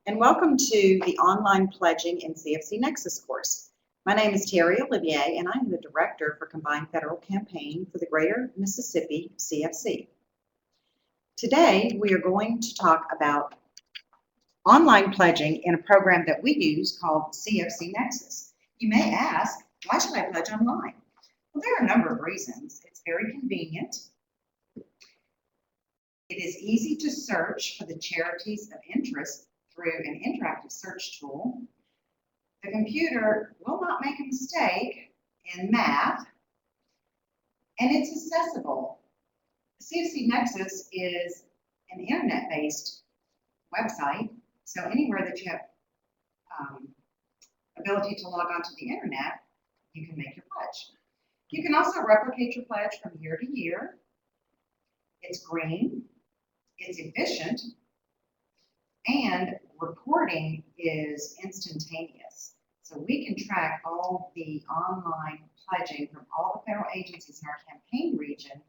and welcome to the Online Pledging in CFC Nexus course. My name is Terry Olivier, and I'm the Director for Combined Federal Campaign for the Greater Mississippi CFC. Today, we are going to talk about online pledging in a program that we use called CFC Nexus. You may ask, why should I pledge online? Well, there are a number of reasons. It's very convenient. It is easy to search for the charities of interest through an interactive search tool. The computer will not make a mistake in math, and it's accessible. CFC Nexus is an internet-based website, so anywhere that you have ability to log onto the internet, you can make your pledge. You can also replicate your pledge from year to year. It's green, it's efficient, and reporting is instantaneous. So we can track all the online pledging from all the federal agencies in our campaign region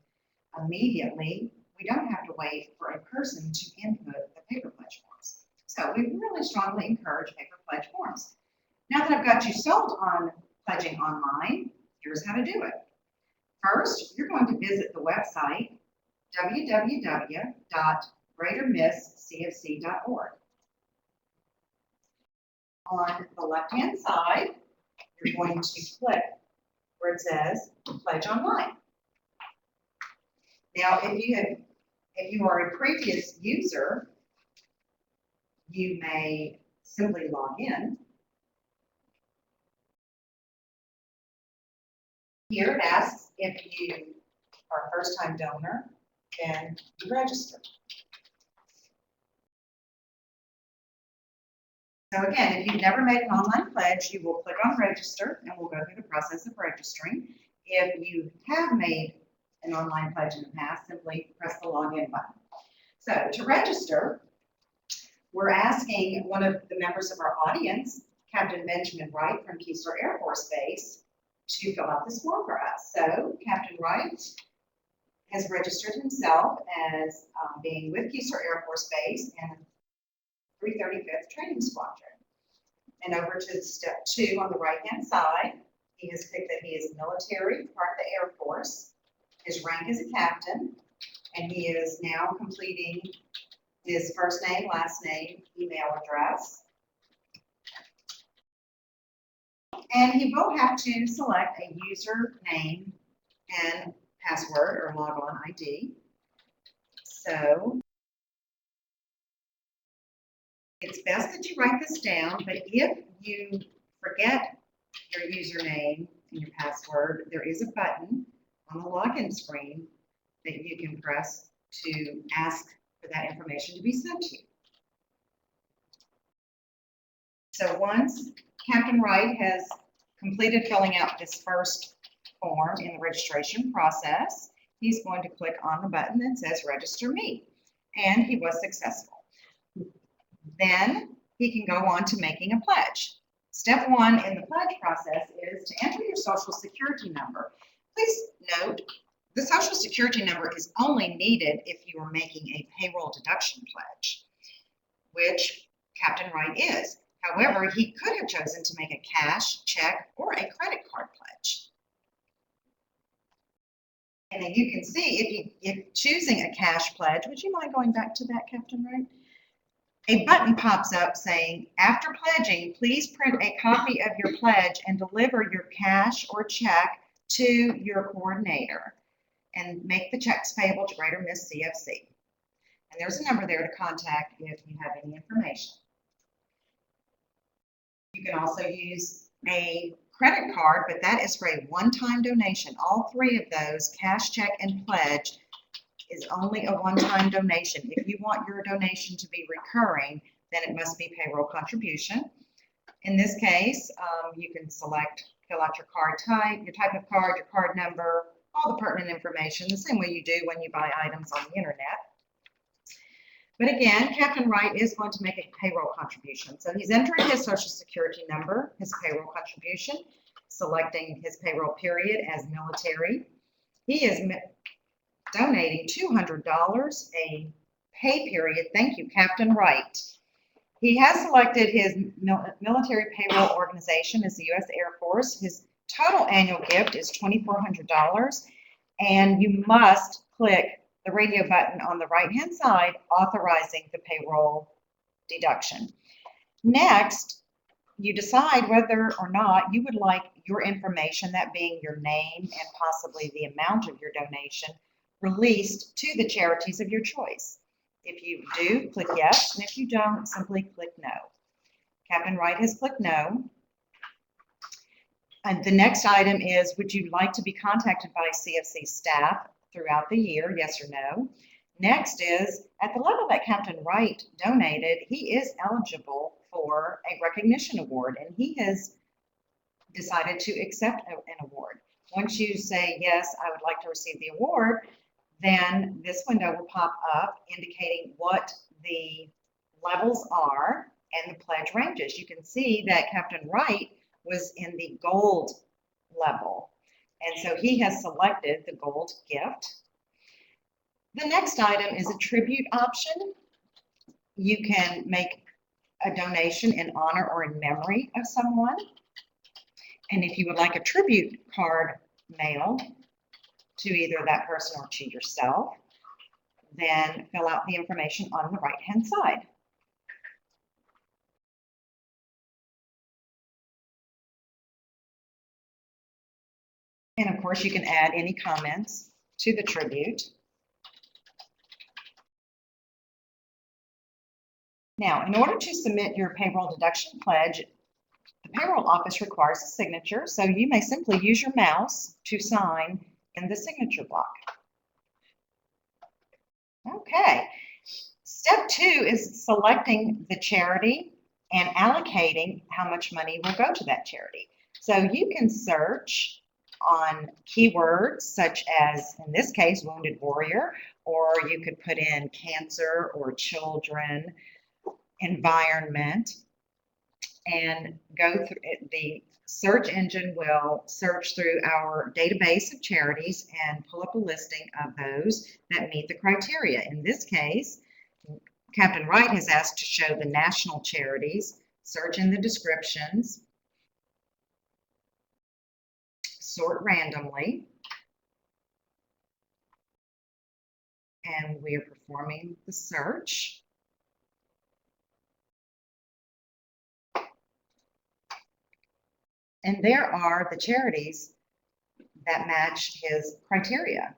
immediately. We don't have to wait for a person to input the paper pledge forms. So we really strongly encourage paper pledge forms. Now that I've got you sold on pledging online, here's how to do it. First, you're going to visit the website www.greatermisscfc.org. On the left-hand side, you're going to click where it says Pledge Online. Now, if you are a previous user, you may simply log in. Here it asks if you are a first-time donor, then you register. So again, if you've never made an online pledge, you will click on register and we'll go through the process of registering. If you have made an online pledge in the past, simply press the login button. So to register, we're asking one of the members of our audience, Captain Benjamin Wright from Keesler Air Force Base, to fill out this form for us. So Captain Wright has registered himself as being with Keesler Air Force Base and 335th Training Squadron. And over to step 2 on the right-hand side, he has picked that he is military, part of the Air Force. His rank is a captain, and he is now completing his first name, last name, email address. And he will have to select a username and password or log-on ID. So it's best that you write this down, but if you forget your username and your password, there is a button on the login screen that you can press to ask for that information to be sent to you. So once Captain Wright has completed filling out this first form in the registration process, he's going to click on the button that says Register Me, and he was successful. Then he can go on to making a pledge. Step 1 in the pledge process is to enter your Social Security number. Please note, the Social Security number is only needed if you are making a payroll deduction pledge, which Captain Wright is. However, he could have chosen to make a cash, check, or a credit card pledge. And then you can see if choosing a cash pledge, would you mind going back to that, Captain Wright? A button pops up saying, after pledging, please print a copy of your pledge and deliver your cash or check to your coordinator and make the checks payable to Greater Miss CFC. And there's a number there to contact if you have any information. You can also use a credit card, but that is for a one-time donation. All 3 of those, cash, check, and pledge, is only a one-time donation. If you want your donation to be recurring, then it must be payroll contribution. In this case, you can fill out your card type, your type of card, your card number, all the pertinent information, the same way you do when you buy items on the internet. But again, Captain Wright is going to make a payroll contribution. So he's entering his Social Security number, his payroll contribution, selecting his payroll period as military. He is donating $200, a pay period. Thank you, Captain Wright. He has selected his military payroll organization as the U.S. Air Force. His total annual gift is $2,400, and you must click the radio button on the right-hand side authorizing the payroll deduction. Next, you decide whether or not you would like your information, that being your name and possibly the amount of your donation, released to the charities of your choice. If you do, click yes, and if you don't, simply click no. Captain Wright has clicked no. And the next item is, would you like to be contacted by CFC staff throughout the year, yes or no? Next is, at the level that Captain Wright donated, he is eligible for a recognition award, and he has decided to accept an award. Once you say, yes, I would like to receive the award, then this window will pop up indicating what the levels are and the pledge ranges. You can see that Captain Wright was in the gold level, and so he has selected the gold gift. The next item is a tribute option. You can make a donation in honor or in memory of someone. And if you would like a tribute card mailed to either that person or to yourself, then fill out the information on the right-hand side. And of course, you can add any comments to the tribute. Now, in order to submit your payroll deduction pledge, the payroll office requires a signature, so you may simply use your mouse to sign in the signature block. Okay, step 2 is selecting the charity and allocating how much money will go to that charity. So you can search on keywords such as, in this case, Wounded Warrior, or you could put in cancer or children, environment, and go through it. The search engine will search through our database of charities and pull up a listing of those that meet the criteria. In this case, Captain Wright has asked to show the national charities, search in the descriptions, sort randomly, and we are performing the search. And there are the charities that match his criteria.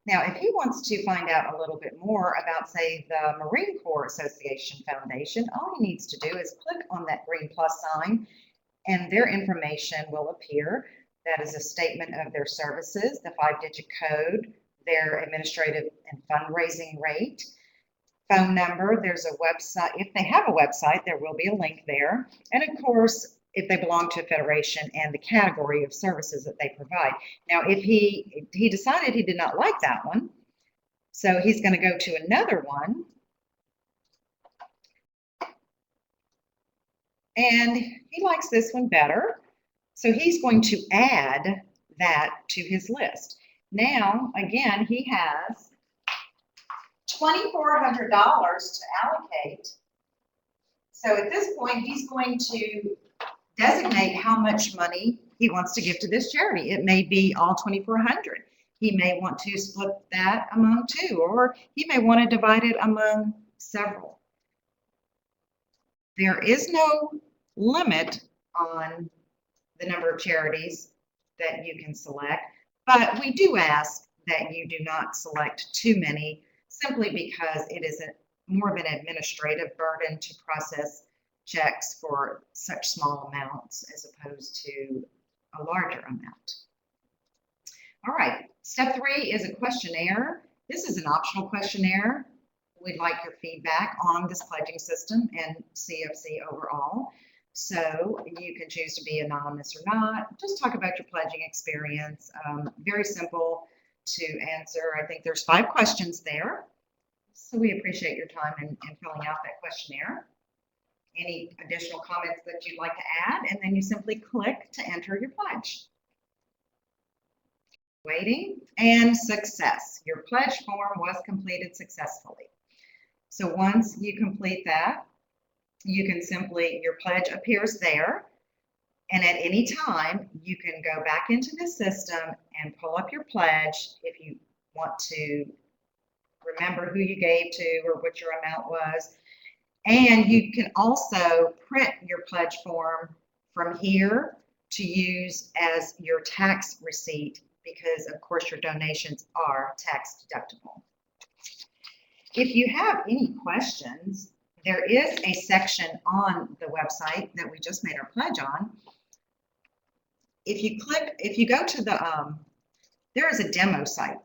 Now, if he wants to find out a little bit more about, say, the Marine Corps Association Foundation, all he needs to do is click on that green plus sign, and their information will appear. That is a statement of their services, the 5-digit code, their administrative and fundraising rate, phone number. There's a website. If they have a website, there will be a link there. And of course, if they belong to a federation, and the category of services that they provide. Now, if he decided he did not like that one, so he's going to go to another one, and he likes this one better, so he's going to add that to his list. Now, again, he has $2,400 to allocate. So at this point, he's going to designate how much money he wants to give to this charity. It may be all $2,400. He may want to split that among 2, or he may want to divide it among several. There is no limit on the number of charities that you can select, but we do ask that you do not select too many, simply because it is more of an administrative burden to process checks for such small amounts as opposed to a larger amount. All right, step 3 is a questionnaire. This is an optional questionnaire. We'd like your feedback on this pledging system and CFC overall. So you can choose to be anonymous or not. Just talk about your pledging experience. Very simple to answer. I think there's 5 questions there. So we appreciate your time in filling out that questionnaire. Any additional comments that you'd like to add, and then you simply click to enter your pledge. Waiting, and success. Your pledge form was completed successfully. So once you complete that, you can simply, your pledge appears there. And at any time, you can go back into the system and pull up your pledge if you want to remember who you gave to or what your amount was. And you can also print your pledge form from here to use as your tax receipt because, of course, your donations are tax deductible. If you have any questions, there is a section on the website that we just made our pledge on. If you go to the, there is a demo site,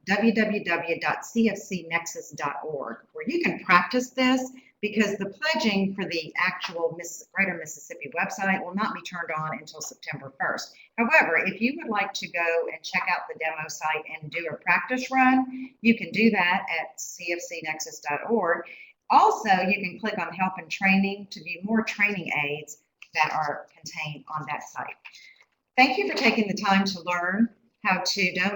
www.cfcnexus.org, where you can practice this because the pledging for the actual Greater Mississippi website will not be turned on until September 1st. However, if you would like to go and check out the demo site and do a practice run, you can do that at cfcnexus.org. Also, you can click on Help and Training to view more training aids that are contained on that site. Thank you for taking the time to learn how to donate.